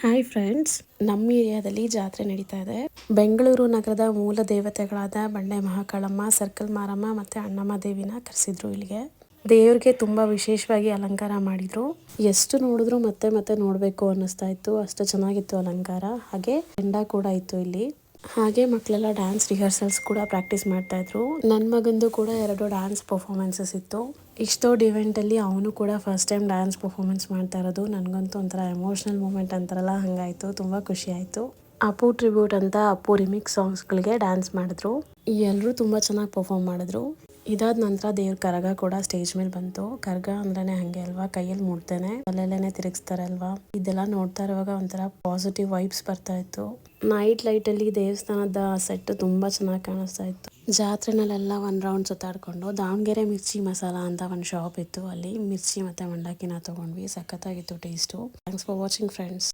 Hi friends, ನಮ್ಮ ಏರಿಯಾದಲ್ಲಿ ಜಾತ್ರೆ ನಡೀತಾ ಇದೆ. ಬೆಂಗಳೂರು ನಗರದ ಮೂಲ ದೇವತೆಗಳಾದ ಬಂಡೆ ಮಹಾಕಾಳಮ್ಮ, ಸರ್ಕಲ್ ಮಾರಮ್ಮ ಮತ್ತು ಅಣ್ಣಮ್ಮ ದೇವಿನ ಕರೆಸಿದ್ರು ಇಲ್ಲಿಗೆ. ದೇವ್ರಿಗೆ ತುಂಬ ವಿಶೇಷವಾಗಿ ಅಲಂಕಾರ ಮಾಡಿದ್ರು. ಎಷ್ಟು ನೋಡಿದ್ರು ಮತ್ತೆ ಮತ್ತೆ ನೋಡಬೇಕು ಅನ್ನಿಸ್ತಾ ಇತ್ತು, ಅಷ್ಟು ಚೆನ್ನಾಗಿತ್ತು ಅಲಂಕಾರ. ಹಾಗೆ ಕೆಂಡ ಕೂಡ ಇತ್ತು ಇಲ್ಲಿ. ಹಾಗೆ ಮಕ್ಕಳೆಲ್ಲ ಡ್ಯಾನ್ಸ್ ರಿಹರ್ಸಲ್ಸ್ ಕೂಡ ಪ್ರಾಕ್ಟೀಸ್ ಮಾಡ್ತಾ ಇದ್ರು. ನನ್ನ ಮಗಂದು ಕೂಡ 2 ಡ್ಯಾನ್ಸ್ ಪರ್ಫಾರ್ಮೆನ್ಸಸ್ ಇತ್ತು. ಇಷ್ಟು ದೊಡ್ಡ ಇವೆಂಟಲ್ಲಿ ಅವನು ಕೂಡ ಫಸ್ಟ್ ಟೈಮ್ ಡ್ಯಾನ್ಸ್ ಪರ್ಫಾರ್ಮೆನ್ಸ್ ಮಾಡ್ತಾ ಇರೋದು. ನನಗಂತೂ ಒಂಥರ ಎಮೋಷ್ನಲ್ ಮೂಮೆಂಟ್ ಅಂತಾರಲ್ಲ, ಹಂಗಾಯಿತು. ತುಂಬ ಖುಷಿ ಆಯಿತು. ಅಪ್ಪು ಟ್ರಿಬ್ಯೂಟ್ ಅಂತ ಅಪ್ಪು ರಿಮಿಕ್ಸ್ ಸಾಂಗ್ಸ್ಗಳಿಗೆ ಡ್ಯಾನ್ಸ್ ಮಾಡಿದ್ರು. ಎಲ್ಲರೂ ತುಂಬ ಚೆನ್ನಾಗಿ ಪರ್ಫಾರ್ಮ್ ಮಾಡಿದ್ರು. ಇದಾದ ನಂತರ ದೇವ್ರ ಕರಗ ಕೂಡ ಸ್ಟೇಜ್ ಮೇಲೆ ಬಂತು. ಕರಗ ಅಂದ್ರೇನೆ ಹಂಗೆ ಅಲ್ವಾ, ಕೈಯಲ್ಲಿ ಮುಡ್ತೇನೆ ಅಲ್ಲೆಲ್ಲೇನೆ ತಿರುಗಿಸ್ತಾರೆ ಅಲ್ವಾ. ಇದೆಲ್ಲ ನೋಡ್ತಾ ಇರುವಾಗ ಒಂಥರ ಪಾಸಿಟಿವ್ ವೈಬ್ಸ್ ಬರ್ತಾ ಇತ್ತು. ನೈಟ್ ಲೈಟಲ್ಲಿ ದೇವಸ್ಥಾನದ ಸೆಟ್ ತುಂಬ ಚೆನ್ನಾಗಿ ಕಾಣಿಸ್ತಾ ಇತ್ತು. ಜಾತ್ರೆನಲ್ಲೆಲ್ಲ 1 ರೌಂಡ್ ಸುತ್ತಾಡ್ಕೊಂಡು ದಾವಣಗೆರೆ ಮಿರ್ಚಿ ಮಸಾಲ ಅಂತ ಒಂದು ಶಾಪ್ ಇತ್ತು. ಅಲ್ಲಿ ಮಿರ್ಚಿ ಮತ್ತು ಮಂಡಕ್ಕಿನ ತೊಗೊಂಡ್ವಿ. ಸಖತ್ತಾಗಿತ್ತು taste. Thanks for watching friends.